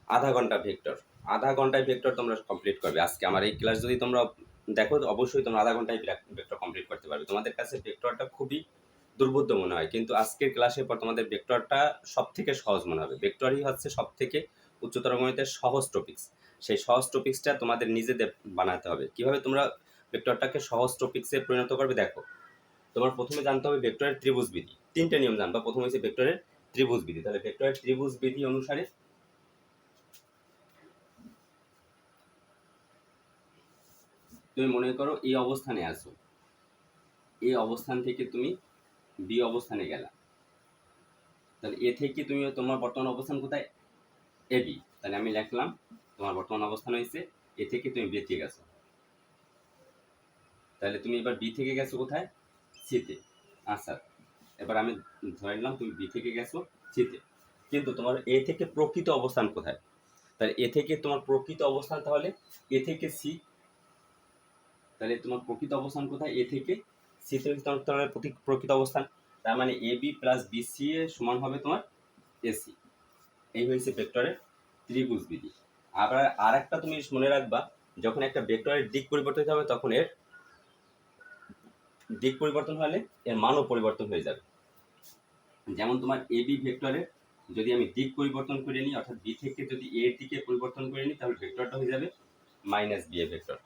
আধা ঘন্টা ভেক্টর, আধা ঘন্টায় ভেক্টর তোমরা কমপ্লিট করবে। আজকে আমার এই ক্লাস যদি তোমরা দেখো অবশ্যই তোমরা আধা ঘন্টায় ভেক্টর কমপ্লিট করতে পারবে। তোমাদের কাছে ভেক্টরটা খুবই দুর্বোধ্য মনে হয়, কিন্তু আজকের ক্লাসের পর তোমাদের ভেক্টরটা সব থেকে সহজ মনে হবে। ভেক্টরই হচ্ছে সব থেকে উচ্চতর গণিতের সহজ টপিক্স। সেই সহজ টপিক্সটা তোমাদের নিজেদের বানাতে হবে। কিভাবে তোমরা ভেক্টরটাকে সহজ টপিক্সে পরিণত করবে দেখো। তোমার প্রথমে জানতে হবে ভেক্টরের ত্রিভুজ বিধি। তিনটে নিয়ম জানবা। প্রথম হচ্ছে ভেক্টরের ত্রিভুজ বিধি। তাহলে ভেক্টরের ত্রিভুজ বিধি অনুসারে তুমি মনে করো এই অবস্থানে আছো, এই অবস্থান থেকে তুমি বি অবস্থানে গেলা। তাহলে এ থেকে তুমি তোমার বর্তমান অবস্থান কোথায়? A B. তাহলে আমি লিখলাম তোমার বর্তমান অবস্থান হয়েছে এ থেকে তুমি বি তে গেছো। তাহলে তুমি এবার বি থেকে গেছো কোথায়? সিতে। আচ্ছা, এবার আমি ধরে নিলাম তুমি বি থেকে গেছো সিতে, কিন্তু তোমার এ থেকে প্রকৃত অবস্থান কোথায়? তাহলে এ থেকে তোমার প্রকৃত অবস্থান তাহলে এ থেকে সি। তাহলে তোমার প্রকৃত অবস্থান কোথায়? এ থেকে সি থেকে তোমার প্রকৃত অবস্থান। তার মানে A B plus B C এর সমান হবে তোমার এসি। এই হয়েছে ভেক্টরের ত্রিভুজ বিধি। আবার আর একটা তুমি মনে রাখবা, যখন একটা ভেক্টরের দিক পরিবর্তন হবে তখন এর দিক পরিবর্তন হলে এর মানও পরিবর্তন হয়ে যাবে। যেমন তোমার এ বি ভেক্টরের যদি আমি দিক পরিবর্তন করে নিই, অর্থাৎ বি থেকে যদি এর দিকে পরিবর্তন করে নিই, তাহলে ভেক্টরটা হয়ে যাবে মাইনাস বি এ ভেক্টর।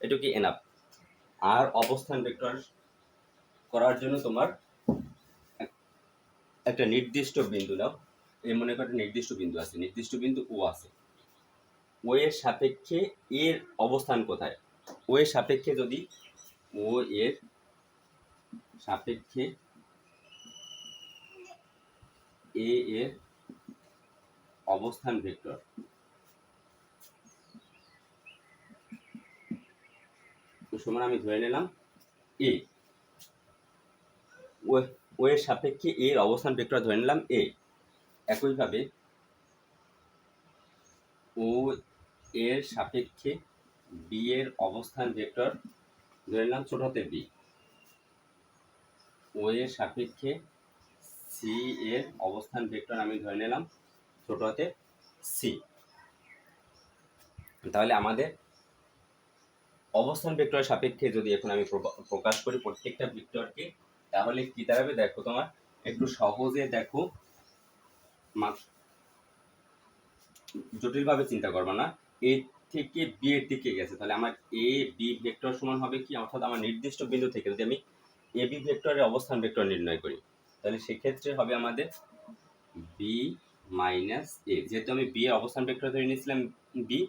এটুকু এনাফ। আর অবস্থান ভেক্টর করার জন্য তোমার একটা নির্দিষ্ট বিন্দু নাও। এই মনে করো নির্দিষ্ট বিন্দু আছে, নির্দিষ্ট বিন্দু ও আছে। ও এর সাপেক্ষে এর অবস্থান কোথায়? ও এর সাপেক্ষে যদি ও এর সাপেক্ষে এ এর অবস্থান ভেক্টর সমান আমি ধরে নিলাম এ। ও এর সাপেক্ষে এর অবস্থান ভেক্টর ধরে নিলাম এ। একইভাবে ও এর সাপেক্ষে বি এর অবস্থান ভেক্টর ধরে নিলাম ছোট হাতের বি। ও এর সাপেক্ষে সি এর অবস্থান ভেক্টর আমি ধরে নিলাম ছোট হাতে সি। তাহলে আমাদের অবস্থান ভেক্টরের সাপেক্ষে যদি এখন আমি প্রকাশ করি প্রত্যেকটা ভেক্টরকে, তাহলে কি দাঁড়াবে দেখো। তোমার একটু সহজে দেখো, জটিলভাবে চিন্তা করবা না। এ থেকে বি এর দিকে গেছে, তাহলে আমার এ বি ভেক্টর সমান হবে কি, অর্থাৎ আমার নির্দিষ্ট বিন্দু থেকে যদি আমি এ বি ভেক্টরের অবস্থান ভেক্টর নির্ণয় করি, তাহলে সেক্ষেত্রে হবে আমাদের বি মাইনাস এ। যেহেতু আমি বি এর অবস্থান ভেক্টর ধরে নিয়েছিলাম বি,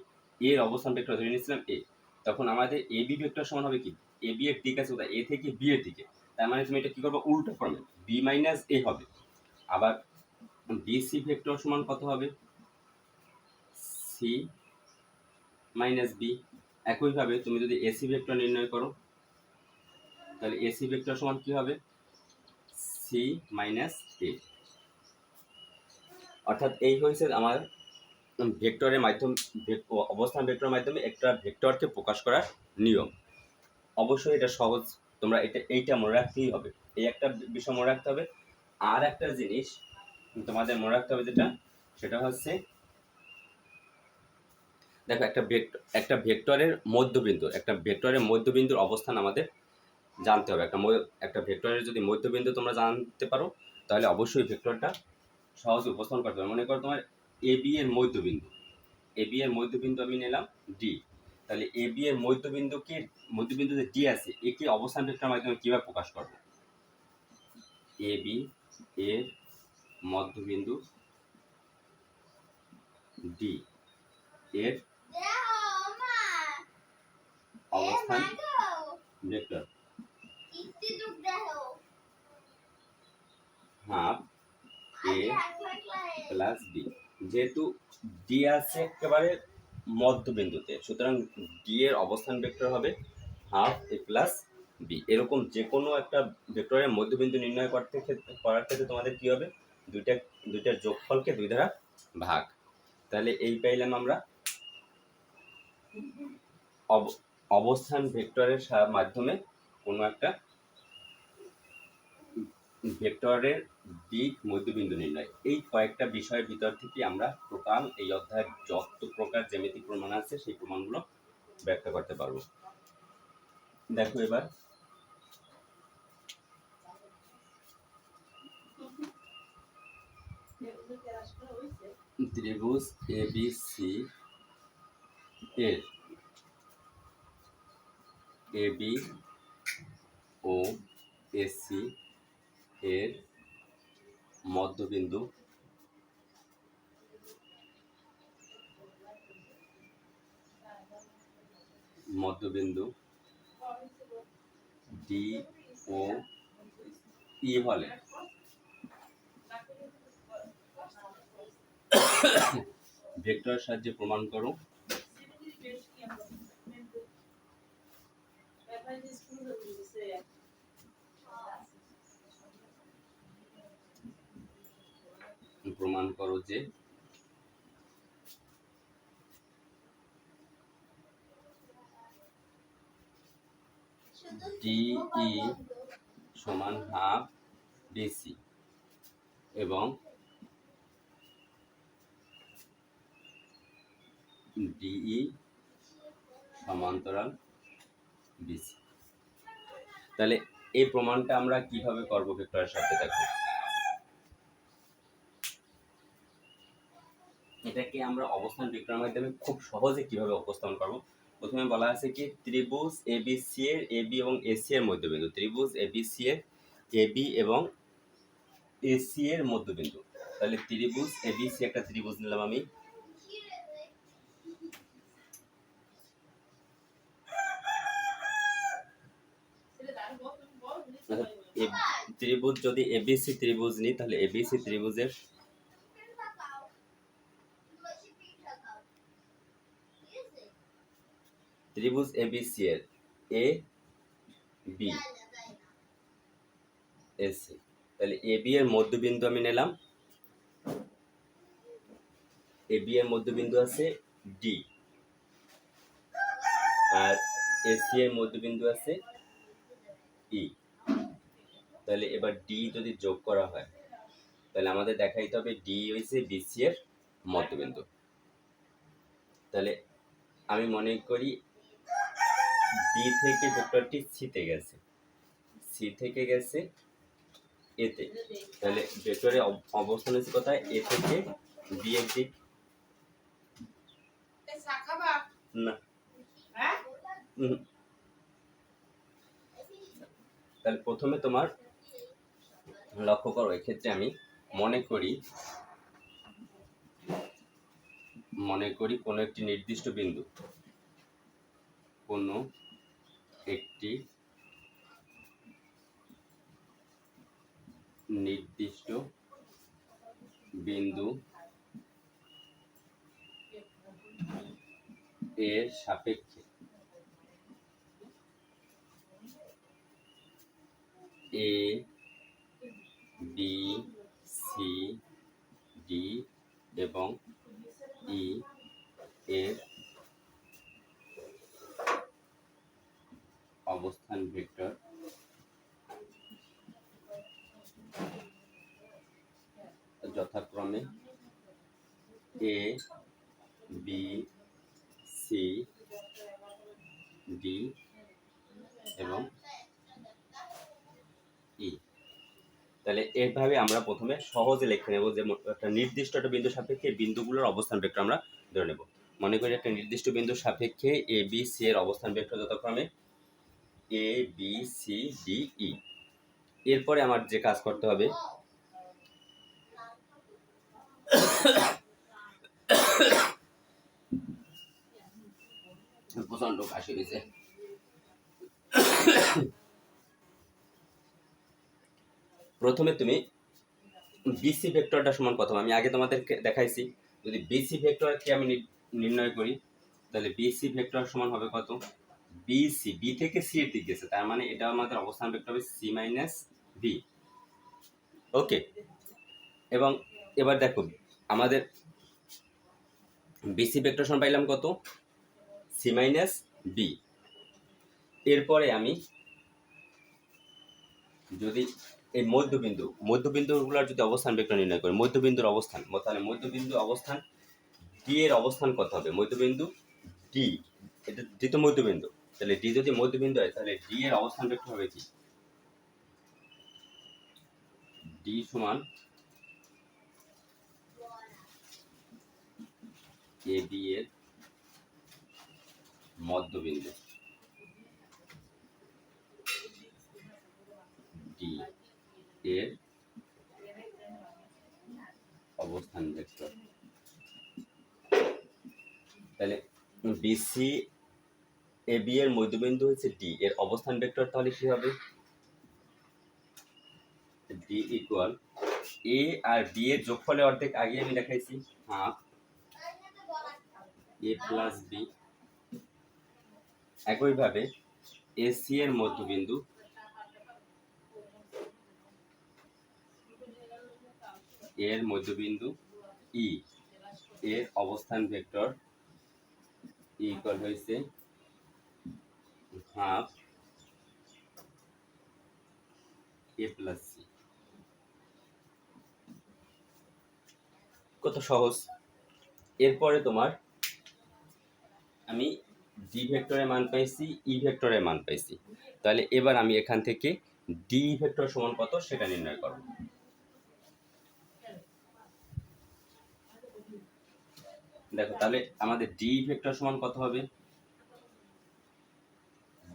এর অবস্থান ভেক্টর ধরে নিয়েছিলাম এ, তখন আমাদের এ বি ভেক্টর সমান হবে কি, এ বি এর দিক আছে কোথায়? এ থেকে বি এর দিকে। তার মানে তুমি এটা কি করবে, উল্টো ফর্মে বি মাইনাস এ হবে। আবার বি সি ভেক্টর সমান কত হবে? C minus B. একইভাবে তুমি যদি এসি ভেক্টর নির্ণয় করো, তাহলে এসি ভেক্টর সমান কি হবে? সি মাইনাস এ। অর্থাৎ এই হয়েছে আমার ভেক্টরের মাধ্যমে, অবস্থান ভেক্টরের মাধ্যমে একটা ভেক্টরকে প্রকাশ করার নিয়ম। অবশ্যই এটা সহজ, তোমরা এইটা মনে রাখতেই হবে। এই একটা বিষয় মনে রাখতে হবে। আর একটা জিনিস তোমাদের মনে রাখতে হবে যেটা, সেটা হচ্ছে দেখো একটা ভেক্টরের মধ্যবিন্দু, একটা ভেক্টরের মধ্যবিন্দুর অবস্থান আমাদের জানতে হবে। একটা ভেক্টরের যদি মধ্যবিন্দু তোমরা জানতে পারো, তাহলে অবশ্যই ভেক্টরটা সহজে উপস্থাপন করতে পারবে। মনে করো তোমার এ বি এর মধ্যবিন্দু, এ বি এর মধ্যবিন্দু আমি নিলাম ডি। তাহলে এ বি এর মধ্যবিন্দু যে ডি আছে, একে অবস্থান ভেক্টরের মাধ্যমে কিভাবে প্রকাশ করবো? এ বি এর মধ্যবিন্দু ডি এর অবস্থান vector half A plus B. যেহেতু ডি আছে একেবারে মধ্যবিন্দুতে, সুতরাং ডি এর অবস্থান ভেক্টর হবে হাফ এ প্লাস বি। এরকম যে কোনো একটা ভেক্টরের মধ্যবিন্দু নির্ণয় করার ক্ষেত্রে তোমাদের কি হবে, দুইটার যোগফলকে দুই দ্বারা ভাগ। তাহলে এই পাইলাম আমরা অবস্থান ভেক্টরের মাধ্যমে কোনো একটা ভেক্টরের দিক মধ্যবিন্দু নির্ণয়, এই কয়েকটা বিষয়ের ভিতর থেকে আমরা টোটাল এই অধ্যায়ের যত প্রকার জ্যামিতিক প্রমাণ আছে সেই প্রমাণগুলো ব্যাখ্যা করতে পারবো। দেখো এবার ত্রিভুজ এবিসি এর এবি ও এসি এর মধ্যবিন্দু ডি ও ই হলে ভেক্টরের সাহায্যে প্রমাণ করো যে ডিই সমান হাফ ডিসি এবং ডিই সমান্তরাল বিসি। তাহলে এই প্রমাণটা আমরা কিভাবে করব ভেক্টরের সাথে? দেখো এটাকে আমরা অবস্থান ভেক্টরের মাধ্যমে খুব সহজে কিভাবে উপস্থাপন করব। প্রথমে বলা আছে কি ত্রিভুজ এবিসি এর এবি এবং এসি এর মধ্যবিন্দু, ত্রিভুজ এবিসি এর এবি এবং এসি এর মধ্যবিন্দু। তাহলে ত্রিভুজ এবিসি একটা ত্রিভুজ নিলাম আমি, ত্রিভুজ যদি এবিসি ত্রিভুজ নিই তাহলে এবিসি ত্রিভুজের ত্রিভুজ এবিসি এর এ বি এসি, তাহলে এবি এর মধ্যবিন্দু আমি নিলাম, এবি এর মধ্যবিন্দু আছে ডি আর এসি এর মধ্যবিন্দু আছে ই। তাহলে এবার ডি যদি যোগ করা হয় তাহলে আমাদের দেখাইতে হবে ডি হইছে বিসি এর মধ্যবিন্দু। তাহলে আমি মনে করি বি থেকে ভেক্টরটি সিতে গেছে, সি থেকে গেছে এতে, তাহলে ভেক্টরের অবস্থান হচ্ছে কোথায়? এ থেকে বি এর দিক না। তাহলে প্রথমে তোমার লক্ষ্য করো, এক্ষেত্রে আমি মনে করি কোনো একটি নির্দিষ্ট বিন্দু, কোনো একটি নির্দিষ্ট বিন্দু এর সাপেক্ষে এ বি সি ডি এবং ই এর অবস্থান ভেক্টর যথাক্রমে এ বি সি ডি এবং ই। তাহলে এভাবে আমরা প্রথমে সহজে লিখে নেব যে একটা নির্দিষ্ট একটা বিন্দু সাপেক্ষে বিন্দুগুলোর অবস্থান ভেক্টর আমরা ধরে নেব। মনে করি একটা নির্দিষ্ট বিন্দু সাপেক্ষে এ বি সি এর অবস্থান ভেক্টর যথাক্রমে এ বি সি ডি ই। এরপরে আমার যে কাজ করতে হবে প্রচন্ড কাশি হয়েছে, প্রথমে তুমি বিসি ভেক্টরটা সমান কত, আমি আগে তোমাদেরকে দেখাইছি। যদি বিসি ভেক্টরকে আমি নির্ণয় করি তাহলে বিসি ভেক্টর সমান হবে কত? বিসি বি থেকে সি এর দিকে গেছে, তার মানে এটা আমাদের অবস্থান ভেক্টর হবে সি মাইনাস বি। ওকে, এবং এবার দেখো আমাদের বিসি ভেক্টর সমান পাইলাম কত? C minus B. এরপরে আমি যদি এই মধ্যবিন্দুগুলোর যদি অবস্থান ভেক্টর নির্ণয় করি, মধ্যবিন্দুর অবস্থান, তাহলে মধ্যবিন্দু অবস্থান ডি এর অবস্থান কত হবে? মধ্যবিন্দু ডি, এটা ডি তো মধ্যবিন্দু, তাহলে ডি যদি মধ্যবিন্দু হয় তাহলে ডি এর অবস্থান ভেক্টর হবে কি? ডি সমান এ বি এর মধ্যবিন্দু, ডি এর অবস্থান ভেক্টর। তাহলে বিসি এ বি এর মধ্যবিন্দু হচ্ছে ডি, এর অবস্থান ভেক্টর তাহলে কি হবে? ডি ইকুয়াল এ আর বি এর যোগফলে অর্ধেক, আগে আমি দেখাইছি, হাফ এ প্লাস বি। একইভাবে এসি এর মধ্যবিন্দু এর মধ্যবিন্দু ই এর অবস্থান ভেক্টর ইকুয়াল হয়েছে হাফ এ প্লাস সি। কত সহজ। এরপরে তোমার আমি ডি ভেক্টরের মান পাইছি, ই ভেক্টরের মান পাইছি, তাহলে এবার আমি এখান থেকে ডি ভেক্টর সমান কত সেটা নির্ণয় করব। দেখো তাহলে আমাদের ডি ভেক্টর সমান কত হবে?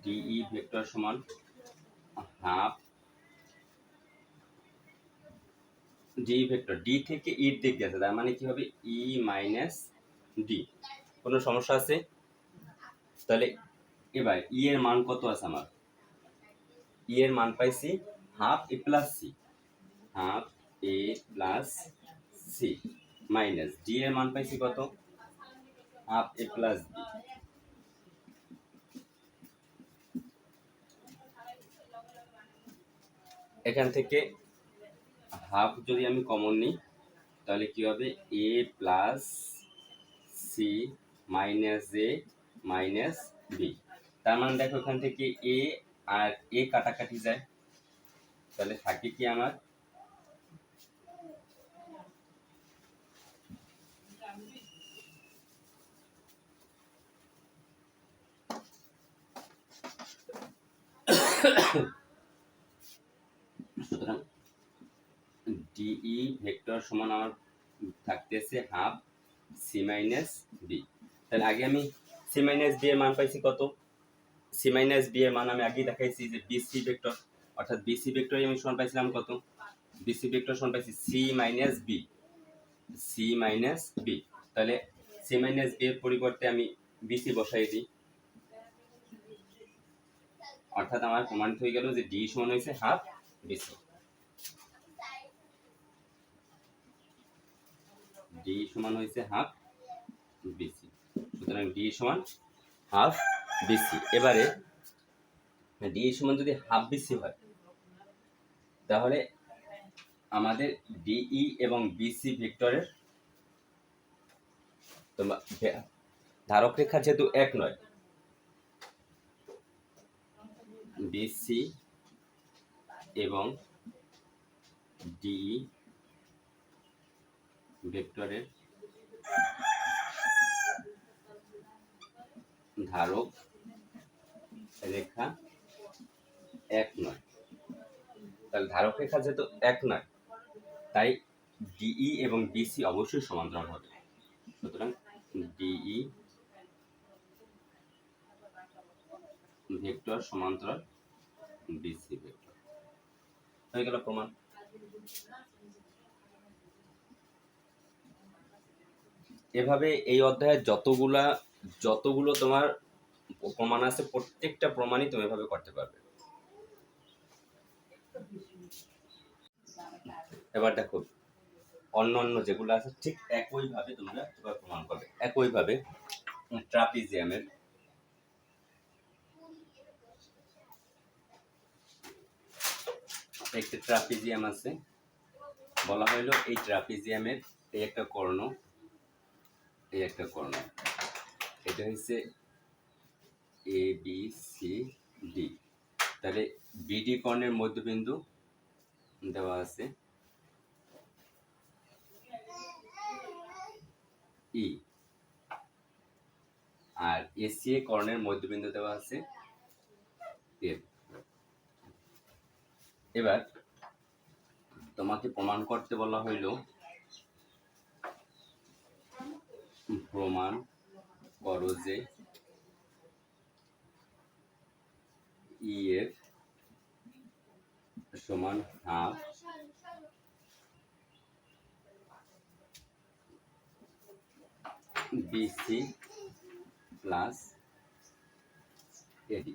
ডিই ভেক্টর সমান হাফ ডি ভেক্টর, ডি থেকে ইর দিক গেছে, তার মানে কি হবে? ই মাইনাস ডি। কোনো সমস্যা আছে? তাহলে এবার ই এর মান কত আছে আমার? ই এর মান পাইছি half A plus C, half A plus C minus D এর মান পাইছি কত? Half A plus B. এখান থেকে হাফ যদি আমি কমন নিই তাহলে কি হবে? এ plus C minus A minus B. তার মানে দেখো এখান থেকে এ আর এ কাটাকাটি যায়, তাহলে থাকে কি আমার? সুতরাং ডিই ভেক্টর সমান আমার থাকতেছে হাফ সি মাইনাস বি। তাহলে আগে আমি সি মাইনাস বি এর মান পাইছি কত? সি মাইনাস বি এর মান আমি আগেই দেখাইছি যে বিসি ভেক্টর, অর্থাৎ বিসি ভেক্টর আমি সমান পাইছিলাম কত? বিসি ভেক্টর সমান পাইছি C minus B, C minus B. তাহলে সি মাইনাস বি এর পরিবর্তে আমি বিসি বসাই দিই, অর্থাৎ আমার প্রমাণিত হয়ে গেল যে ডি সমান হয়েছে হাফ বিসি। ডি সমান হয়েছে হাফ বিসি, সুতরাং ডি সমান হাফ বিসি। এবারে ডি সমান যদি হাফ বিসি হয় তাহলে আমাদের ডিই এবং বিসি ভেক্টরের তোমার ধারক রেখা যেহেতু এক নয়, বিসি এবং ডিই ভেক্টরের ধারক রেখা এক নয়, তাহলে ধারক রেখা যেহেতু এক নয় তাই ডিই এবং বিসি অবশ্যই সমান্তরাল হবে। সুতরাং ডিই ভেক্টর সমান্তরাল বিসি ভেক্টর হয়ে গেল প্রমাণ। এভাবে এই অধ্যায়ে যতগুলো তোমার প্রমাণ আছে প্রত্যেকটা প্রমাণই তুমি এভাবে করতে পারবে। এবার দেখো অন্যান্য যেগুলো আছে ঠিক একইভাবে তোমরা এবার প্রমাণ করবে। একইভাবে ট্রাপিজিয়ামের একটা ট্রাপিজিয়াম আছে, বলা হইলো এই ট্রাপিজিয়ামের এই একটা কর্ণ, এই একটা কর্ণ, এটা হচ্ছে এ বি সি ডি। তাহলে বিডি কর্ণের মধ্যবিন্দু দেওয়া আছে ই, আর এসি কর্ণের মধ্যবিন্দু দেওয়া আছে এফ। এবার তোমাকে প্রমাণ করতে বলা হইল, প্রমাণ করো যে ইএফ সমান হাফ বিসি প্লাস এডি,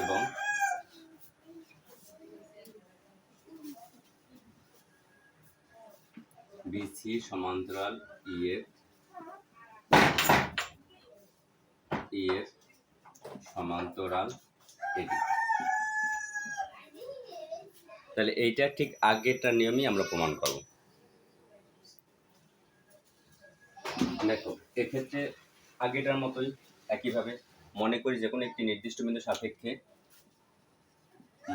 এবং বিসি সমান্তরাল ইএফ সমান্তরাল এডি। তাহলে এইটা ঠিক আগেরটার নিয়মই আমরা প্রমাণ করব। দেখো এক্ষেত্রে আগেটার মতোই একইভাবে মনে করি যে কোনো একটি নির্দিষ্ট বিন্দু সাপেক্ষে,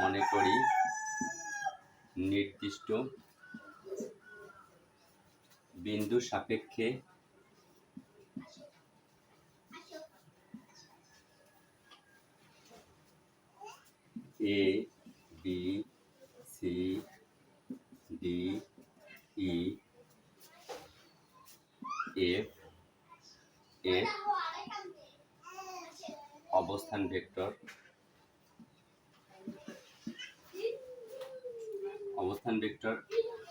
মনে করি নির্দিষ্ট বিন্দু সাপেক্ষে A B C D E F এর অবস্থান ভেক্টর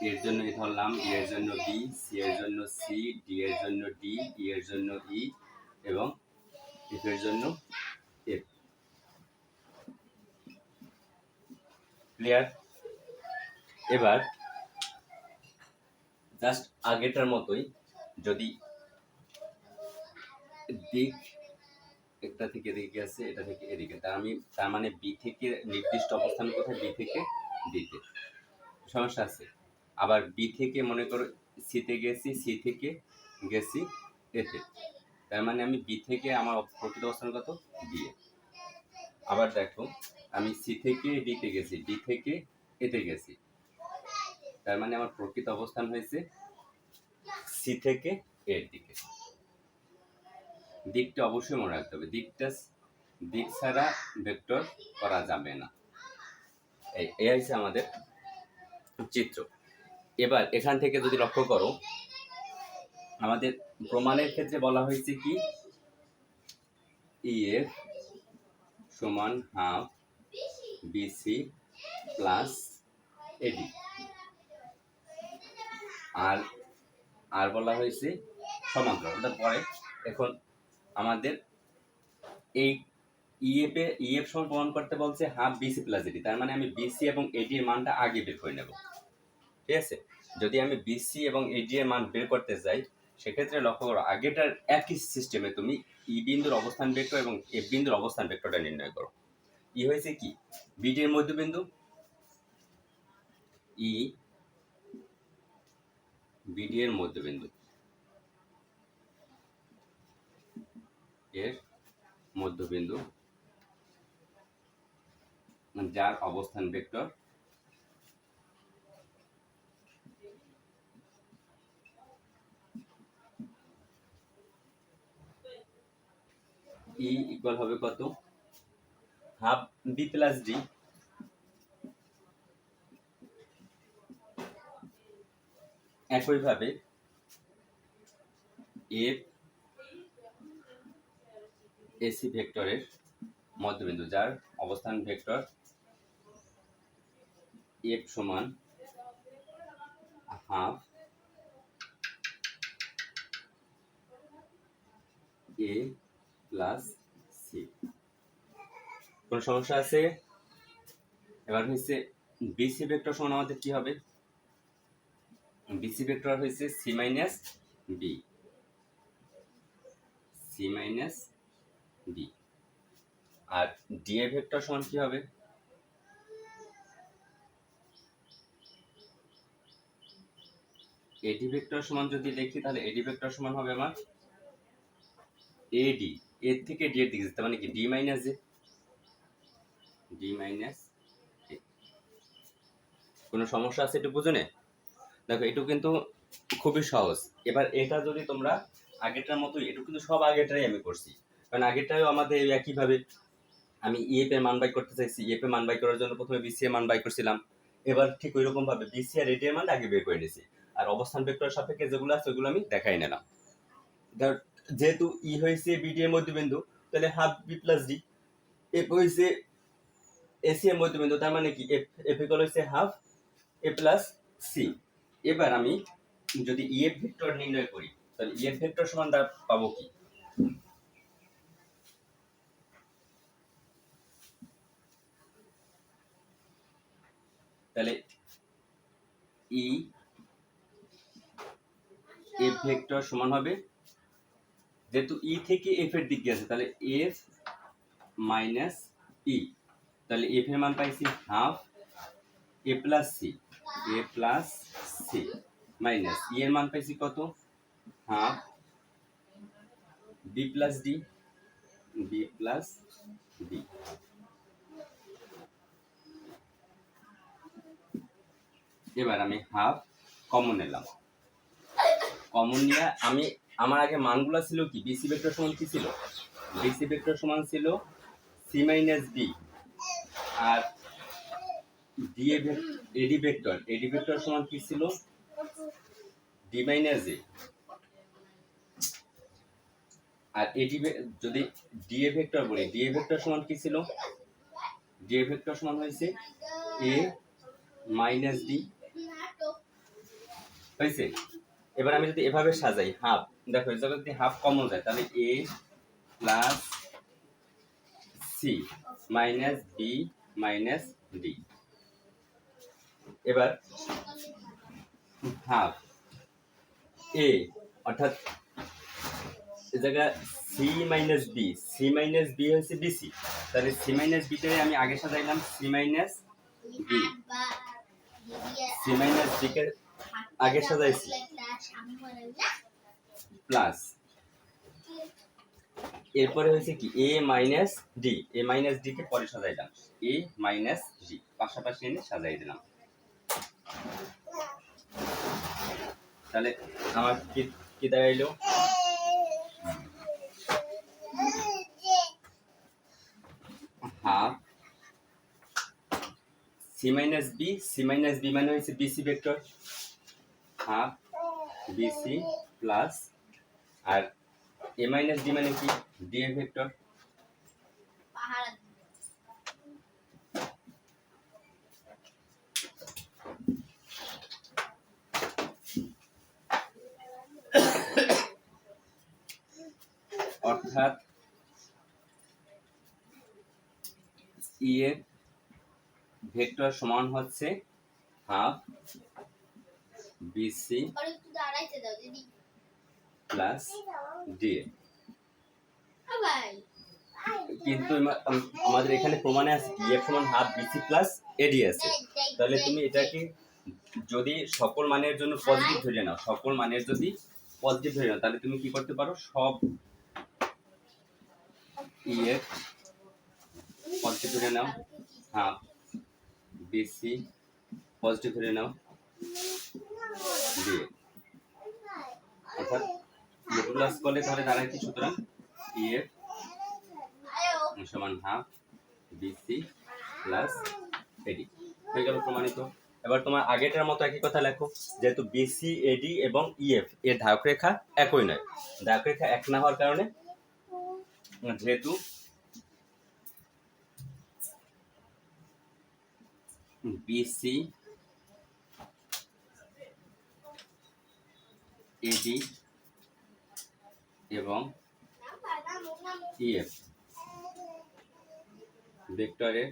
এর জন্য ধরলাম ই এর জন্য বি, সি এর জন্য সি, ডি এর জন্য ডি, ই এর জন্য ই এবং এফ এর জন্য এফ। ক্লিয়ার? এবার জাস্ট আগেটার মতোই, যদি দিক একটা থেকে এদিকে আছে, এটা থেকে এদিকে, তার মানে বি থেকে নির্দিষ্ট অবস্থান কোথায়, বি থেকে ডিতে, সমস্যা আছে। আবার বি থেকে মনে করো সিতে গেছি, সি থেকে গেছি এতে, তার মানে আমি বি থেকে আমার প্রকৃত অবস্থান কত, বি এ। আবার দেখো আমি সি থেকে ডিতে গেছি, ডি থেকে এতে গেছি, তার মানে আমার প্রকৃত অবস্থান হয়েছে সি থেকে এর দিকে। দিকটা অবশ্যই মনে রাখতে হবে, দিক ছাড়া ভেক্টর করা যাবে না। এই হচ্ছে আমাদের চিত্র। এবার এখান থেকে যদি লক্ষ্য করো, আমাদের প্রমাণের ক্ষেত্রে বলা হয়েছে কি, ইএফ সমান হাফ বিসি প্লাস এডি, আর বলা হয়েছে সমান্তরাল। ওটা পরে, এখন আমাদের এই ইএফ সমান প্রমাণ করতে বলছে হাফ বিসি প্লাস এডি, তার মানে আমি বিসি এবং এডি এর মানটা আগে বের করে নেব। ঠিক আছে? যদি আমি বিসি এবং এডি এর মান বের করতে যাই, সেক্ষেত্রে লক্ষ্য করো আগেটার একই সিস্টেমে তুমি ই বিন্দুর অবস্থান ভেক্টর এবং এফ বিন্দুর অবস্থান ভেক্টরটা নির্ণয় করো। ই হয়েছে কি, বিডি এর মধ্যবিন্দু, ই বিডি এর মধ্যবিন্দু, এর মধ্যবিন্দু যার অবস্থান ভেক্টর ই ইকুয়াল হবে কত, হাফ বি প্লাস ডি, একইভাবে এফ এসি ভেক্টরের মধ্যবিন্দু যার অবস্থান ভেক্টর এফ সমান হাফ এ প্লাস সি। কোন সমস্যা আছে? এবার হচ্ছে বিসি ভেক্টর সমান আমাদের কি হবে, বিসি ভেক্টর হচ্ছে C minus B, C minus B. আর ডি এ ভেক্টর সমান কি হবে, এডি ভেক্টর সমান যদি দেখি, তাহলে এডি ভেক্টর সমান হবে আমার এডি, এর থেকে ডি এর দিকে যেতে, মানে কি ডি মাইনাস এ, ডি মাইনাস এ। কোনো সমস্যা আছে একটু বুঝুনে? দেখো একটু কিন্তু খুবই সহজ। এবার এটা যদি তোমরা আগেরটার মতোই, একটু কিন্তু সব আগেরটাই আমি করছি, কারণ আগেরটাও আমাদের একইভাবে আমি ইএফ এর মান বাই করতে চাইছি। ইএফ এর মান বাই করার জন্য প্রথমে বিসি এর মান বাই করছিলাম। এবার ঠিক ওই রকম ভাবে বিসি আর এডি এর মান আগে বের করে নিয়েছি, আর অবস্থান ভেক্টরের সাপেক্ষে যেগুলো আছে ওগুলো আমি দেখাই নিলাম। যেহেতু ই হয়েছে বিডি এর মধ্যবিন্দু, তাহলে half B plus D. F হয়েছে এসি এর মধ্যবিন্দু, তার মানে কি এফ ইকুয়াল হচ্ছে হাফ এ প্লাস সি। এবার আমি যদি ইএফ ভেক্টর নির্ণয় করি, তাহলে ইএফ ভেক্টর সমান পাবো কি? তাহলে ই এফ ভেক্টর সমান হবে, যেহেতু ই থেকে এফ এর দিক গেছে, তাহলে এফ মাইনাস ই। তাহলে এফ এর মান পাইছি half A plus C, A plus C minus E এর মান পাইছি কত? Half B plus D, B plus D. এবার আমি হাফ কমন নিলাম। কমন নিয়ে আমি আমার আগে মানগুলো ছিল কি? বিসি ভেক্টর সমান কি ছিল? বিসি ভেক্টর সমান ছিল সি মাইনাস বি, আর এডি ভেক্টর সমান কি ছিল? ডি মাইনাস এ। আর এডি যদি ডিএ ভেক্টর বলি, ডিএ ভেক্টর সমান কি ছিল? ডিএ ভেক্টর সমান হয়েছে এ মাইনাস ডি। হয়েছে? এবার আমি যদি এভাবে সাজাই হাফ, দেখো এই জায়গায় যদি হাফ কমন যায়, তাহলে A plus C minus B minus D. এবার হাফ এ, অর্থাৎ এই জায়গায় সি মাইনাস বি হচ্ছে বিসি, তাহলে সি মাইনাস বিটাই আমি আগে সাজাইলাম C minus B, C minus B কে আগে সাজাইছি প্লাস, এরপরে হয়েছে কি এ মাইনাস ডি কে পরে সাজাইলাম এ মাইনাস ডি, পাশাপাশি এনে সাজাই দিলাম। তাহলে আমার কি দাঁড়াইলো? হাফ সি মাইনাস বি মানে হচ্ছে BC vector, half BC plus, আর এ মাইনাস ডি মানে কি? D A vector. অর্থাৎ ই এর ভেক্টর সমান হচ্ছে হাফ বিসি প্লাস ডি। কিন্তু আমাদের এখানে প্রমাণে আছে কি এফ সমান হাফ বিসি প্লাস এডি আছে। তাহলে তুমি এটাকে যদি সকল মানের জন্য পজিটিভ ধরে নাও, তাহলে তুমি কি করতে পারো? সব ই এর পজিটিভ ধরে নাও, হাফ বিসি পজিটিভ ধরে নাও, ডি। অর্থাৎ মডুলাস করলে তাহলে দাঁড়ায় কি? সুতরাং ই এফ সমান হাফ বিসি প্লাস এডি হয়ে গেল প্রমাণিত। এবার তোমার আগেটার মতো একই কথা লেখো, যেহেতু বিসি এডি এবং ইএফ এর ধারক রেখা একই নয়, ধারক রেখা এক না হওয়ার কারণে, যেহেতু বিসি এডি এবং ইএফ ভেক্টরের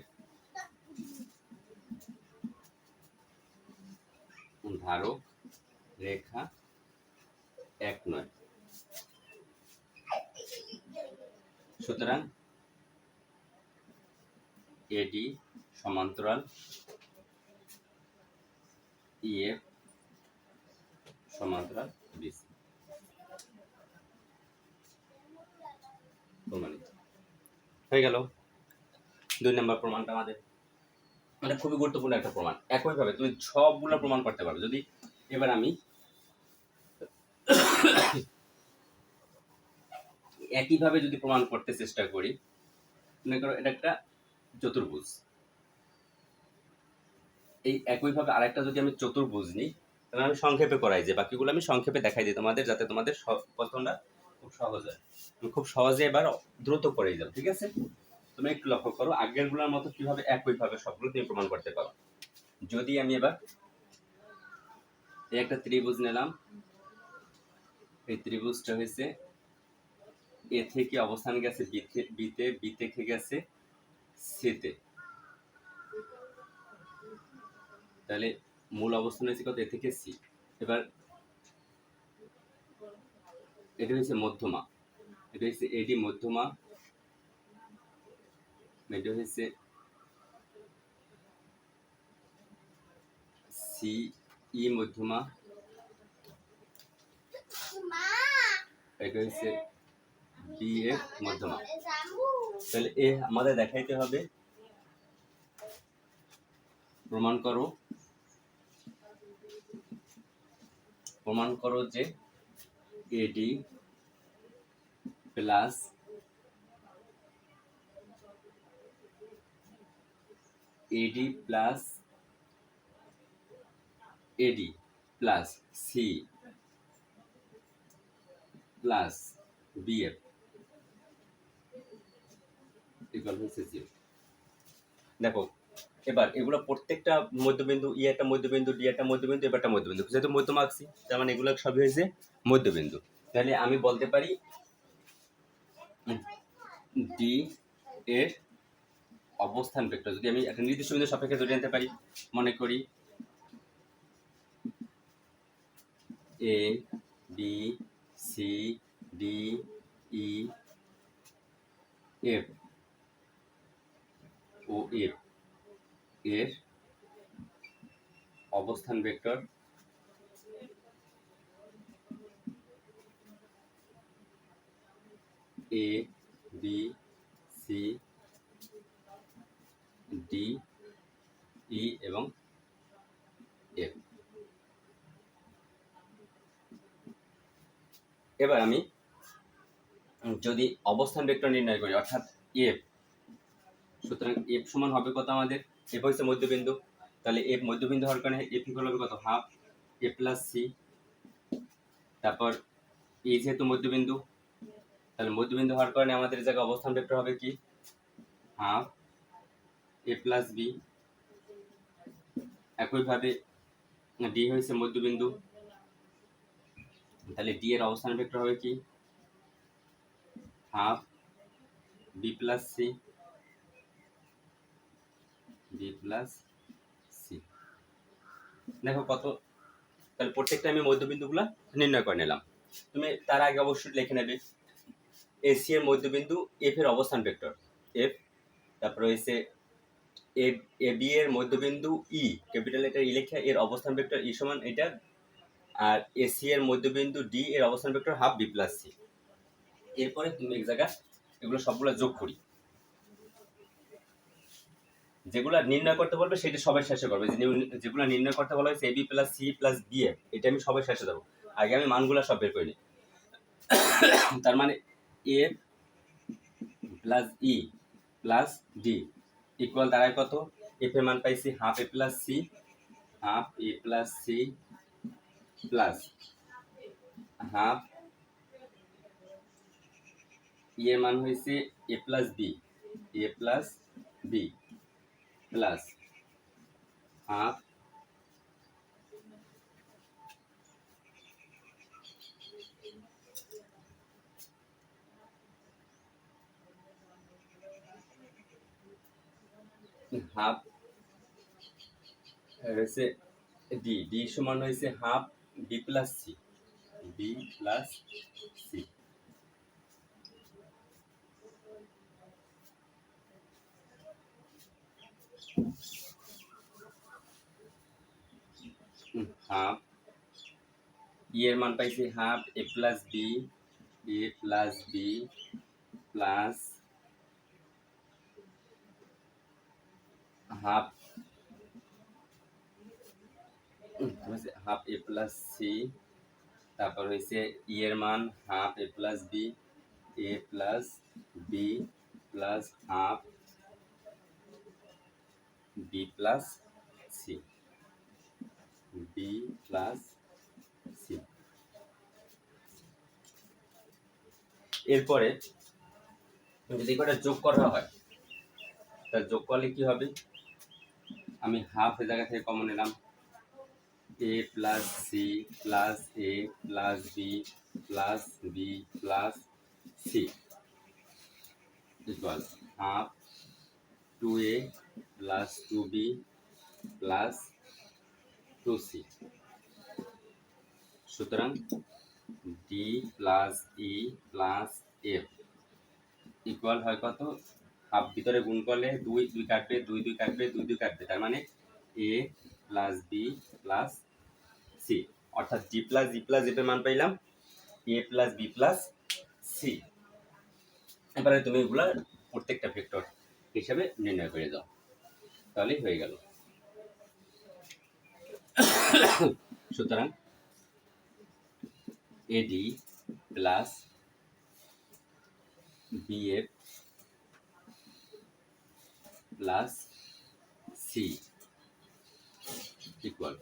ধারক রেখা এক নয়, সুতরাং এডি সমান্তরাল ইএফ সমান্তরাল বিসি প্রমাণিত হয়ে গেল। 2 নম্বর প্রমাণটা আমাদের মানে খুবই গুরুত্বপূর্ণ একটা প্রমাণ। একইভাবে তুমি সবগুলো প্রমাণ করতে পারো। যদি এবার আমি একইভাবে যদি প্রমাণ করতে চেষ্টা করি, মনে করো এটা একটা চতুর্ভুজ, এই একইভাবে আরেকটা যদি আমি চতুর্ভুজ নিই, তাহলে আমি সংক্ষেপে করাই যে বাকিগুলো আমি সংক্ষেপে দেখাই দিই তোমাদের, যাতে তোমাদের প্রশ্নটা খুব সহজ হয়। তুমি খুব সহজে এবার দ্রুত করেই যাও, ঠিক আছে? তুমি একটু লক্ষ্য করো আগেরগুলোর মতো কিভাবে একইভাবে সবগুলো তুমি প্রমাণ করতে পারো। যদি আমি এবার এই একটা ত্রিভুজ নিলাম, এই ত্রিভুজটা হয়েছে এ থেকে অবস্থান গেছে বিতে, বি থেকে গেছে সিতে, তাহলে মূল অবস্থান হয়েছে কত? এ থেকে সি। এবার এটা হচ্ছে মধ্যমা, এটা হচ্ছে এডি মধ্যমা, এটা হচ্ছে সি ই মধ্যমা, এটা হচ্ছে বি এর মধ্যমা। তাহলে এ আমাদের দেখাইতে হবে, প্রমাণ করো যে AD plus AD plus AD plus C plus BF equal হচ্ছে 0। দেখো এবার এগুলো প্রত্যেকটা মধ্যবিন্দু, ই একটা মধ্যবিন্দু, ডি একটা মধ্যবিন্দু, এবার একটা মধ্যবিন্দু, যেহেতু মধ্যমা আঁকছি তার মানে এগুলো সবই হয়েছে মধ্যবিন্দু। তাহলে আমি বলতে পারি ডি এর অবস্থান ভেক্টর যদি আমি একটা নির্দিষ্ট বিন্দু সাপেক্ষে ধরে নিতে পারি, মনে করি A B C D E F ও এফ এর অবস্থান vector A B C D E এবং এফ। এবার আমি যদি অবস্থান ভেক্টর নির্ণয় করি অর্থাৎ এফ, সুতরাং এফ সমান হবে কত? আমাদের এফ হচ্ছে মধ্যবিন্দু, তাহলে এফ মধ্যবিন্দু হওয়ার কারণে এফ ইকুয়াল হবে কত? Half A plus C. তারপর এই যেহেতু মধ্যবিন্দু, তাহলে মধ্যবিন্দু হওয়ার কারণে আমাদের জায়গায় অবস্থান ভেক্টর হবে কি? Half A plus B. একইভাবে ডি হয়েছে মধ্যবিন্দু, তাহলে ডি এর অবস্থান ভেক্টর হবে কি? Half B plus C, B plus C. দেখো কত, তাহলে প্রত্যেকটা আমি মধ্যবিন্দুগুলো নির্ণয় করে নিলাম। তুমি তার আগে অবশ্যই লিখে নেবে এসি এর মধ্যবিন্দু এফ এর অবস্থান ভেক্টর এফ, তারপরে হচ্ছে এ বি এর মধ্যবিন্দু ই, ক্যাপিটাল লেটার ই লেখা, এর অবস্থান ভেক্টর ই সমান এটা, আর এসি এর মধ্যবিন্দু ডি এর অবস্থান vector half B plus C. এরপরে তুমি এক জায়গায় এগুলো সবগুলো যোগ করি, যেগুলো নির্ণয় করতে বলবে সেটা সবাই শেষে করবে। যেগুলো নির্ণয় করতে বলা হয়েছে AB plus C plus B F, এটা আমি সবাই শেষে দেবো, আগে আমি মানগুলো সব বের করে নিই। তার মানে F plus E plus D equal দাঁড়ায় কত? এফ এর মান পাইছি half A plus C, half A plus C plus half E এর মান হয়েছে A plus B, A plus B plus half half হয়েছে ডি, ডি সমান হয়েছে half B plus C, B plus C. Half E এর মান পাইছি half A plus B, A plus B plus half half A plus C, তারপর হয়েছে E এর মান half A plus B, A plus B plus half B plus C, B plus C. এরপরে যদি কটা যোগ করা হয়, তা যোগ করলে কি হবে, আমি হাফ এর জায়গা থেকে কমন নিলাম, A plus C plus A plus B plus B plus C equal half two A plus two B plus two C. সুতরাং D plus E plus F equal হয় কত, হাফ ভিতরে গুণ করলে দুই দুই কাটবে, দুই দুই কাটবে, দুই দুই কাটবে, তার মানে এ প্লাস বি প্লাস সি, অর্থাৎ ডি প্লাস এফ এর মান পাইলাম এ প্লাস বি প্লাস সি। এবারে তুমি এগুলা প্রত্যেকটা ভেক্টর হিসেবে নির্ণয় করে দাও, তাহলেই হয়ে গেল। সুতরাং AD plus BF plus C equal,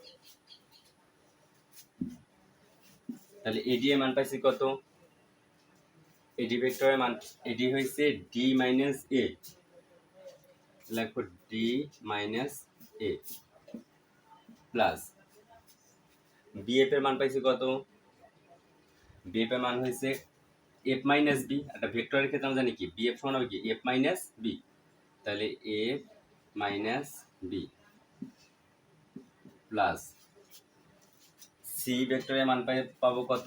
তাহলে এডি এর মান পাইছি কত, এডি ভেক্টরের মান, এডি হয়েছে ডি মাইনাস এ, লিখো D minus A plus BF এর মান পাইছি কত, বিএফ এর মান হয়েছে এফ মাইনাস বি, একটা ভেক্টরের ক্ষেত্রে আমরা জানি কি বিএফ সমান হবে কি এফ মাইনাস বি, তাহলে F minus B plus C ভেক্টরের মান পাবো কত,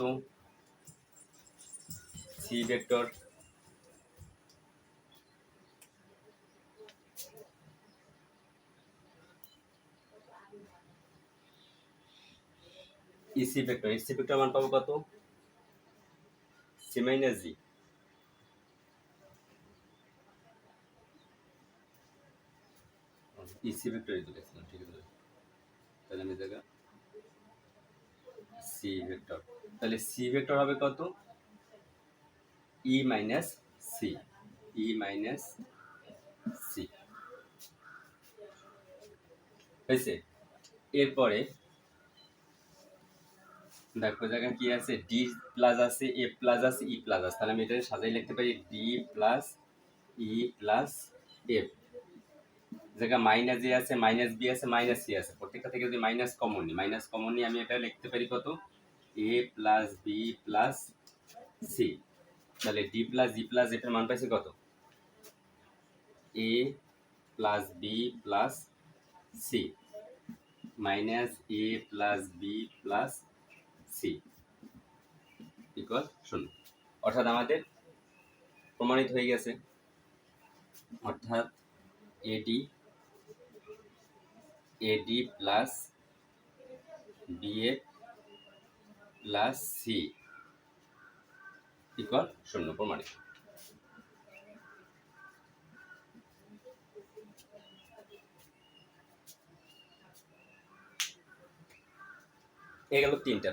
সি ভেক্টর ইসি ভেক্টর মান পাবো কত, সি মাইনাস জি, ইসি ভেক্টর লিখেছিলাম, ঠিক আছে, তাহলে আমি জায়গা সি ভেক্টর, তাহলে সি ভেক্টর হবে কত, ই মাইনাস সি, ই মাইনাস সি হয়েছে। এরপরে দেখো জায়গায় কি আছে, ডি প্লাস আছে, এ প্লাস আছে, ই প্লাস আছে, তাহলে আমি এটা সাজাই লিখতে পারি D plus E plus F, জায়গা মাইনাস এ আছে, মাইনাস বি আছে, মাইনাস সি আছে, প্রত্যেকটা থেকে যদি মাইনাস কমন নিই আমি এটা লিখতে পারি কত, A plus B plus C, তাহলে D plus G plus F এর মান পাইছে কত, A plus B plus C minus A plus B plus C equal 0, অর্থাৎ আমাদের প্রমাণিত হয়ে গেছে, অর্থাৎ AD plus BF plus C equal 0 প্রমাণিত। এই গেল তিনটা,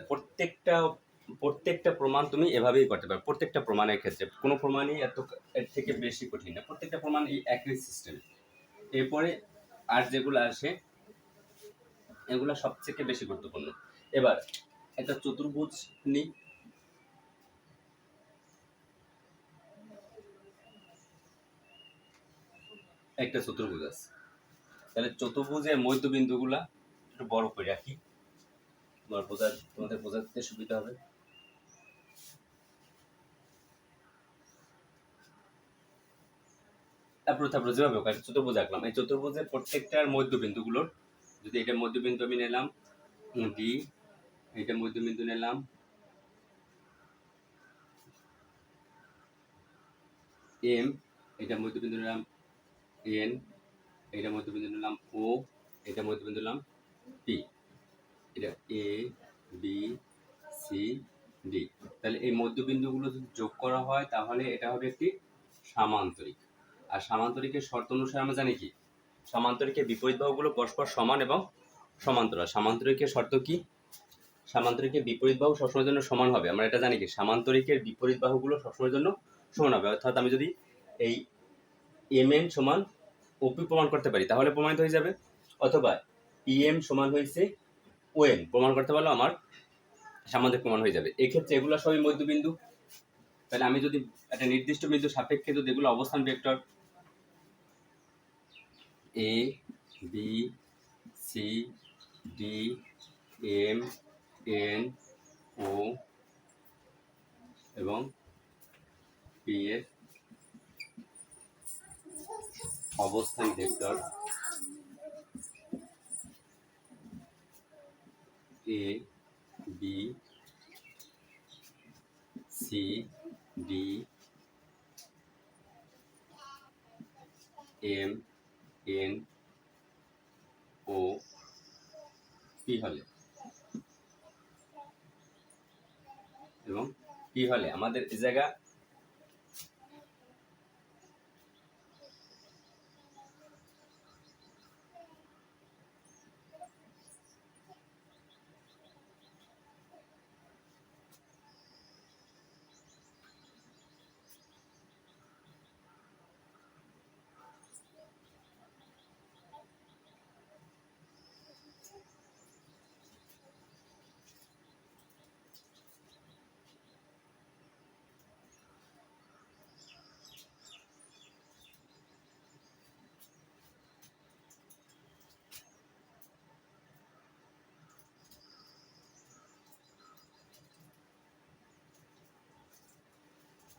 প্রত্যেকটা প্রমাণ তুমি এভাবেই করতে পারো, প্রত্যেকটা প্রমাণের ক্ষেত্রে কোনো প্রমাণই এর থেকে বেশি কঠিন না, প্রত্যেকটা প্রমাণ এই একই সিস্টেম। এরপরে আর যেগুলো আসে এগুলো সবথেকে বেশি গুরুত্বপূর্ণ। এবার একটা চতুর্ভুজ নিই, একটা চতুর্ভুজ আছে, তাহলে চতুর্ভুজের মধ্যবিন্দুগুলা একটু বড় করে রাখি, তোমাদের বোঝাতে সুবিধা হবে। তারপরে যেভাবে হোক একটা চতুর্ভুজ আঁকলাম, এই চতুর্ভুজের প্রত্যেকটার মধ্যবিন্দুগুলোর, যদি এটা মধ্যবিন্দু আমি নিলাম ডি, এটা মধ্যবিন্দু নিলাম এম, এটা মধ্যবিন্দু নিলাম এন, এটা মধ্যবিন্দু নিলাম ও, এটা মধ্যবিন্দু নিলাম পি, এটা এ বি সি ডি, তাহলে এই মধ্যবিন্দুগুলো যদি যোগ করা হয় তাহলে এটা হবে একটি সামান্তরিক, আর সামান্তরিকের শর্ত অনুসারে আমরা জানি কি সামান্তরিকের বিপরীত বাহুগুলো পরস্পর সমান এবং সমান্তরাল। সামান্তরিকের শর্ত কি? সামান্তরিকের বিপরীত বাহু সবসময়ের জন্য সমান হবে। আমরা এটা জানি কি, সামান্তরিকের বিপরীত বাহুগুলো সবসময়ের জন্য সমান হবে। অর্থাৎ আমি যদি এই mn সমান ওপি প্রমাণ করতে পারি তাহলে প্রমাণিত হয়ে যাবে, অথবা em সমান হয়েছে ওএন প্রমাণ করতে পারলে আমার সামান্তরিক প্রমাণ হয়ে যাবে। এক্ষেত্রে এগুলো সবই মধ্যবিন্দু। তাহলে আমি যদি একটা নির্দিষ্ট বিন্দু সাপেক্ষে যদি এগুলো অবস্থান vector A B C D M N O এবং পি এর অবস্থান vector A B C D M N O P হলে এবং পি হলে আমাদের এই জায়গা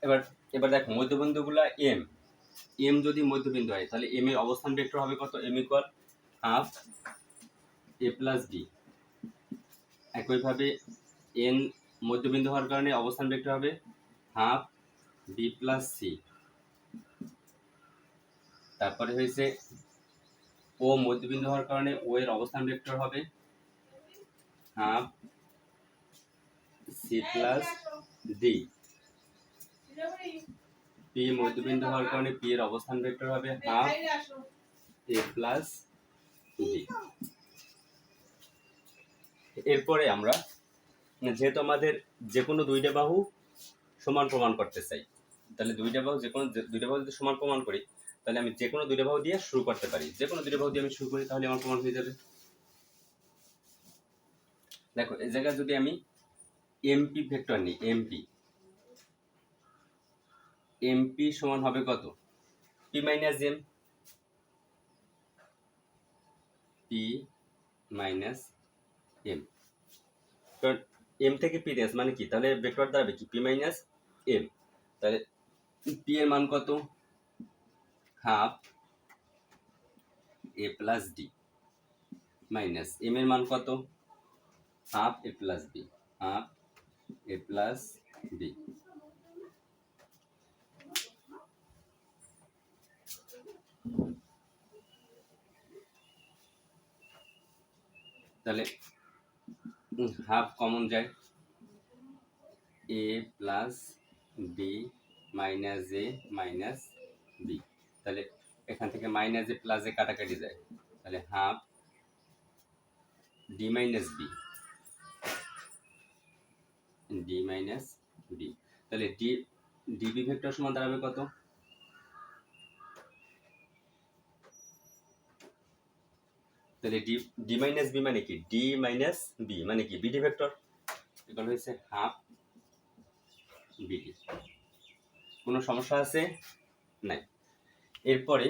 এবার এবার দেখো মধ্যবিন্দুগুলা এম এম যদি মধ্যবিন্দু হয় তাহলে এম এর অবস্থান ভেক্টর হবে কত? M equal half A plus B. একইভাবে এন মধ্যবিন্দু হওয়ার কারণে অবস্থান ভেক্টর হবে হাফ বি প্লাস সি। তারপরে হয়েছে ও মধ্যবিন্দু হওয়ার কারণে ও এর অবস্থান ভেক্টর হবে half C plus D. P মধ্যবিন্দু হওয়ার কারণে পি এর অবস্থান ভেক্টর হবে হাফ এ প্লাস ডি। এরপরে আমরা যেহেতু আমাদের যে কোনো দুইটা বাহু সমান প্রমাণ করতে চাই, তাহলে দুইটা বাহু যে কোনো দুইটা বাহু যদি সমান প্রমাণ করি তাহলে আমি যে কোনো দুইটা বাহু দিয়ে শুরু করতে পারি। যে কোনো দুইটা বাহু দিয়ে আমি শুরু করি তাহলে আমার প্রমাণ হয়ে যাবে। দেখো এই জায়গায় যদি আমি এমপি ভেক্টর নিই, এমপি সমান হবে কত? P minus M, P minus M. কারণ এম থেকে পি দেশ মানে কি, তাহলে ভেক্টর দাঁড়াবে কি? P minus M. তাহলে পি এর মান কত? Half A plus D minus M এর মান কত? Half A plus B, half A plus B. তাহলে হাফ কমন যায়, A plus B minus A minus B. তাহলে এখান থেকে মাইনাস এ প্লাস এ কাটাকাটি যায়, তাহলে half D minus B, D minus B. তাহলে ডিবি ভেক্টর সমান দাঁড়াবে কত? তাহলে ডি মাইনাস বি মানে কি? ডি মাইনাস বি মানে কি? BD vector. এগুলো হচ্ছে হাফ বিডি। কোনো সমস্যা আছে? নাই। এরপরে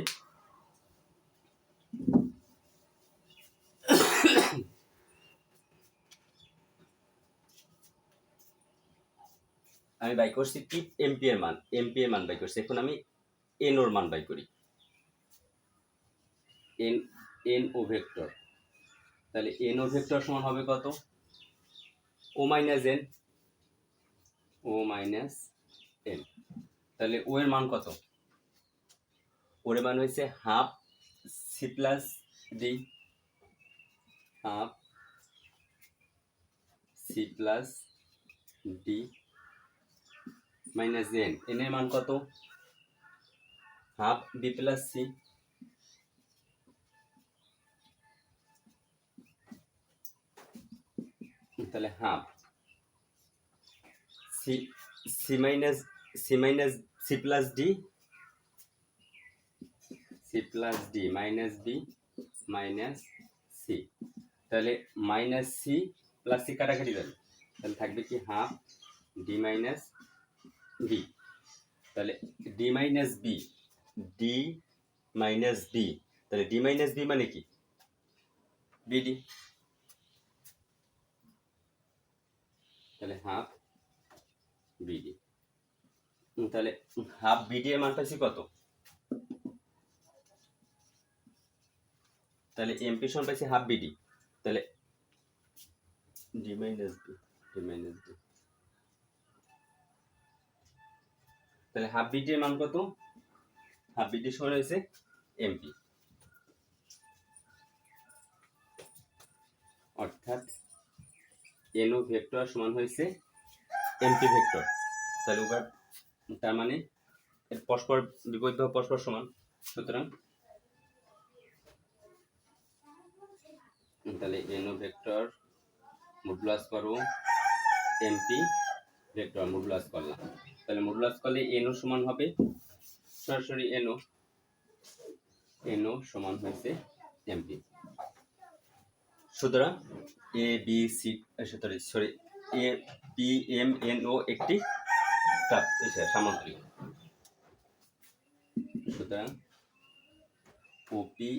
আমি বাই করছি টিপ এমপি এর মান বাই করছি। এখন আমি এন ওর মান বাই করি, এন ও ভেক্টর। তাহলে এন ও ভেক্টর সমান হবে কত? O minus N, O minus N. তাহলে ও এর মান কত? ওর মান হয়েছে half C plus D, half C plus D minus N. N এর মান কত? Half B plus C. তাহলে half C C minus C plus D minus B minus C, তাহলে মাইনাস সি প্লাস সি কাটাকাটি যাবে, তাহলে থাকবে কি হাফ ডি মাইনাস বি। তাহলে ডি মাইনাস বি তাহলে ডি মাইনাস বি মানে কি বিডি, তাহলে হাফ বিডি। তাহলে হাফ বিডি এর মান পাইছি কত, তাহলে এমপি সমান পাইছি হাফ বিডি, তাহলে ডি মাইনাস বি তাহলে হাফ বিডি এর মান কত, হাফ বিডি সমান হয়েছে এমপি, অর্থাৎ এনও ভেক্টর সমান হয়েছে এমপি ভেক্টর। তাহলে উভয় তার মানে পরস্পর বিপরীত বা পরস্পর সমান, সুতরাং তাহলে এনও ভেক্টর মডুলাস করো এমপি ভেক্টর মডুলাস করলাম, তাহলে মডুলাস করলে এনও সমান হবে সরাসরি এনও সমান হয়েছে এমপি। সুতরাং A B C A P M N O একটি সামান্তরিক, সুতরাং ওপি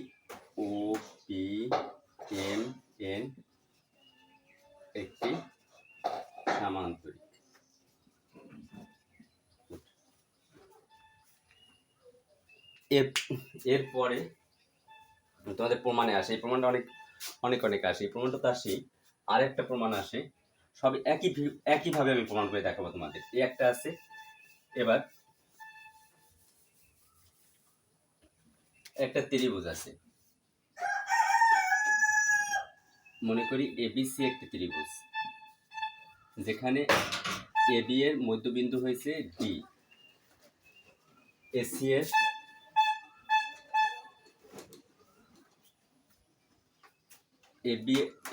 এম এন একটি সামান্তরিক। এরপরে তোমাদের প্রমাণে আসে, এই প্রমাণটা অনেক আসে, এই প্রমাণটা তো আসে, আরেকটা প্রমাণ আসে, সব একইভাবে আমি প্রমাণ করে দেখাবো তোমাদের। এই একটা আছে, এবার একটা ত্রিভুজ আছে, মনে করি এবিসি একটি ত্রিভুজ, যেখানে এবি এর মধ্যবিন্দু হয়েছে ডি, এসি এর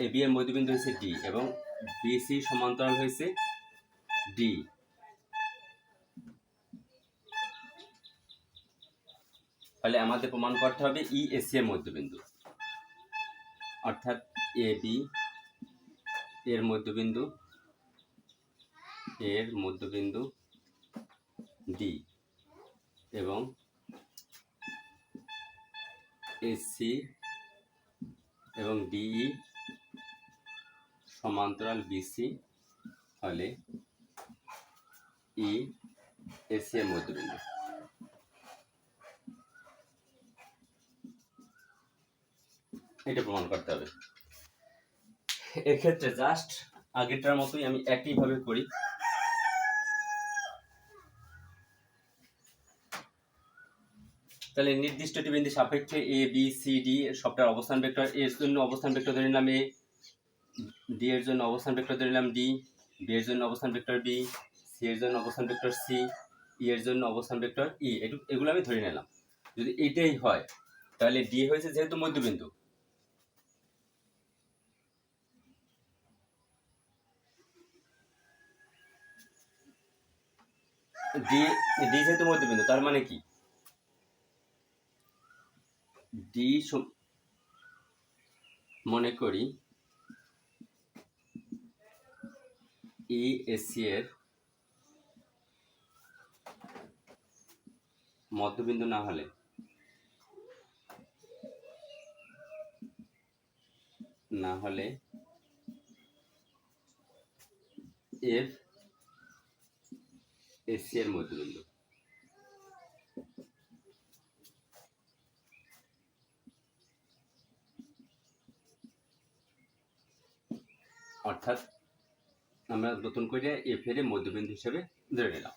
এবি এর মধ্যবিন্দু হয়েছে ডি এবং বিসি সমান্তরাল হয়েছে ডি। তাহলে আমাদের প্রমাণ করতে হবে ই এসি এর মধ্যবিন্দু, অর্থাৎ এবি এর মধ্যবিন্দু ডি এবং এসি এবং ডিই সমান্তরাল বিসি হলে ই এসি এর মধ্যবিন্দু। এটা প্রমাণ করতে হবে। এক্ষেত্রে জাস্ট আগেরটার মতোই আমি একইভাবে করি। তাহলে নির্দিষ্ট একটি বিন্দু সাপেক্ষে এ বি সি ডি সবটার অবস্থান ভেক্টর, এর জন্য অবস্থান ভেক্টর ধরে নিলাম এ, ডি এর জন্য অবস্থান ভেক্টর ধরে নিলাম ডি, বি এর জন্য অবস্থান ভেক্টর বি, সি এর জন্য অবস্থান ভেক্টর সি, ই এর জন্য অবস্থান ভেক্টর ই, এগুলো আমি ধরে নিলাম। যদি এটাই হয় তাহলে ডি হয়েছে যেহেতু মধ্যবিন্দু, ডি যেহেতু মধ্যবিন্দু তার মানে কি ডি মনে করি ই এসি এর মধ্যবিন্দু না হলে এফ এসি এর মধ্যবিন্দু। অর্থাৎ আমরা নতুন করে এফ এর মধ্যবিন্দু হিসেবে ধরে নিলাম।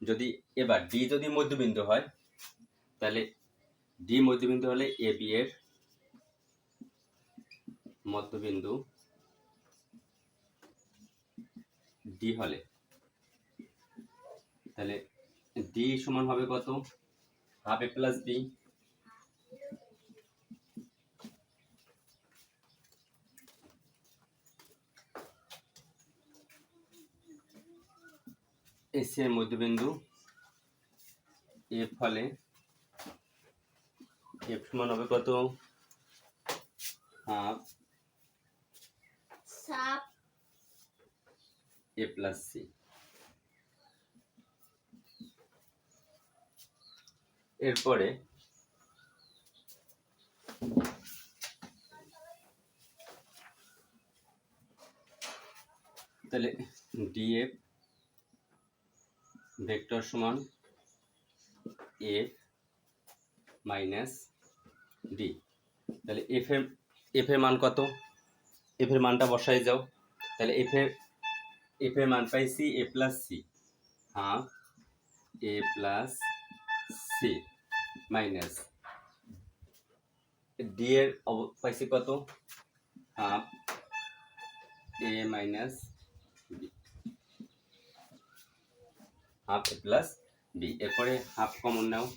যদি এবার ডি যদি মধ্যবিন্দু হয় তাহলে ডি মধ্যবিন্দু হলে এ বি এর মধ্যবিন্দু ডি হলে তাহলে ডি সমান হবে কত, half A plus B, AC এর মধ্যবিন্দু এফ হলে এফ সমান হবে কত? Half A plus C. এরপরে তাহলে ডিএফ ভেক্টর সমান এফ মাইনাস ডি। তাহলে এফ এর মান কত? এফ এর মানটা বসাই যাও। তাহলে এফ এর মান পাইছি এ plus C, half A plus C minus D এর পাইছি কত? Half A minus B, half A plus B. এরপরে হাফ কমন নাও,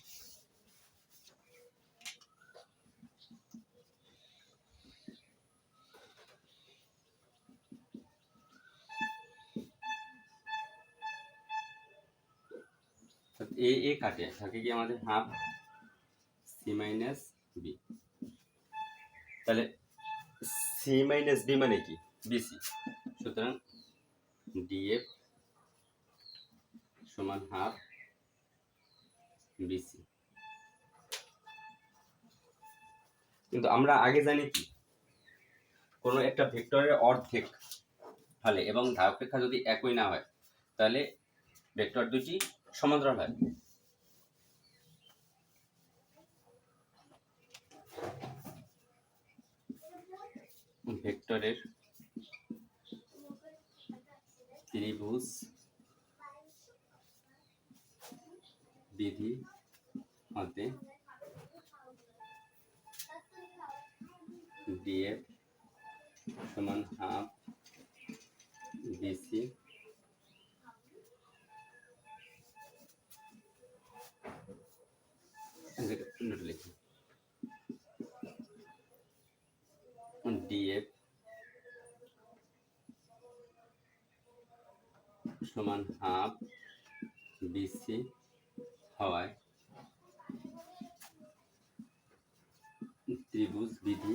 এ কাটে থাকে কি আমাদের হাফ সি মাইনাস বি। তাহলে সি মাইনাস বি মানে কি? বিসি। সুতরাং ডিএফ সমান হাফ বিসি। কিন্তু আমরা আগে জানি কি, কোনো একটা ভেক্টরের অর্ধেক হলে এবং ধারক রেখা যদি একই না হয় তাহলে ভেক্টর দুটি সমান্তরাল হয়। ভেক্টরের ত্রিভুজ বিধি মতে ডিএফ সমান হাফ বিসি লিখি, ডিএফ সমান হাফ বিসি হওয়ায় ত্রিভুজ বিধি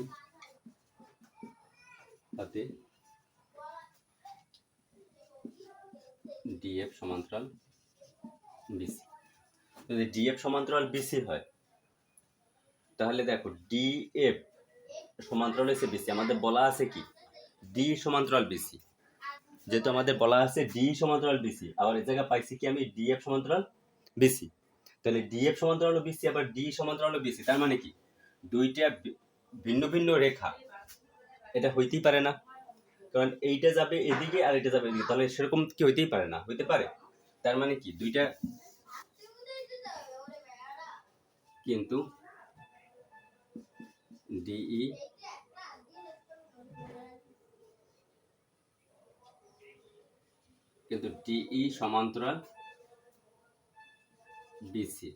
হতে ডিএফ সমান্তরাল বিসি। যদি ডিএফ সমান্তরাল বিসি হয় তাহলে দেখো ডিএফ সমান্তরাল হচ্ছে বিসি। আমাদের বলা আছে কি ডি সমান্তরাল বিসি, যেহেতু আমাদের বলা আছে ডি সমান্তরাল বিসি, আবার এই জায়গায় পাইছি কি আমি ডিএফ সমান্তরাল বিসি। তাহলে ডিএফ সমান্তরাল বিসি আবার ডি সমান্তরাল বিসি, তার মানে কি দুইটা ভিন্ন ভিন্ন রেখা, এটা হইতেই পারে না। কারণ এইটা যাবে এদিকে আর এটা যাবে এদিকে, তাহলে সেরকম কি হইতেই পারে না? হইতে পারে। তার মানে কি দুইটা কিন্তু ডিই সমান্তরাল বিসি।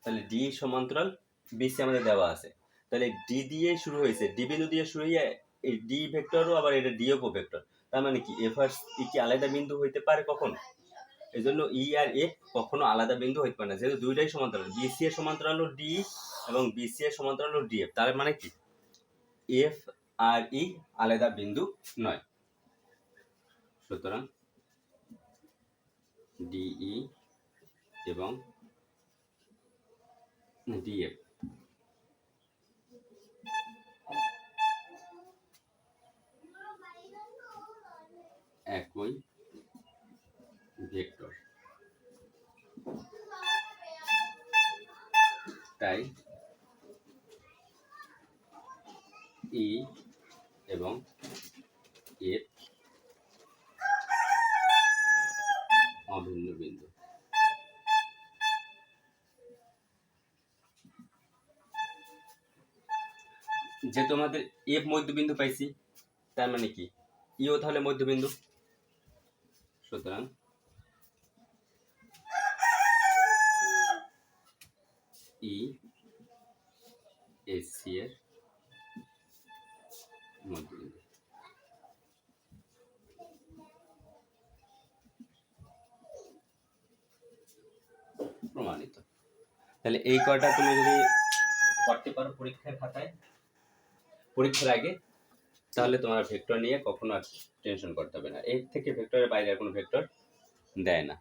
তাহলে ডি সমান্তরাল বিসি আমাদের দেওয়া আছে। তাহলে ডি দিয়ে শুরু হয়েছে, ডি বিন্দু দিয়ে শুরু হয়ে এই ডি ভেক্টরও আবার এটা ডিও ভেক্টর। তার মানে কি এফ আর ই কি আলাদা বিন্দু হইতে পারে কখনো? এই জন্য ই আর এফ কখনো আলাদা বিন্দু হইতে পারে না, যেহেতু দুইটাই সমান্তরাল। বিসি এর সমান্তরাল হলো ডি এবং বিসি এর সমান্তরাল হলো ডিএফ। তার মানে কি এফ আর ই আলাদা বিন্দু নয়। সুতরাং ডিই এবং ডিএফ একই ভেক্টর, তাই ই এবং এফ অভিন্ন বিন্দু। যেহেতু আমাদের এফ মধ্যবিন্দু পাইছি, তার মানে কি ইও তাহলে মধ্যবিন্দু। সুতরাং ই এসি এর মধ্যবিন্দু। প্রমাণিত। তাহলে এই কয়টা তুমি যদি করতে পারো পরীক্ষার খাতায় পরীক্ষার আগে, তাহলে তোমার ভেক্টর নিয়ে কখনো আর টেনশন করতে হবে না। এর থেকে ভেক্টরের বাইরে আর কোনো ভেক্টর দেয় না।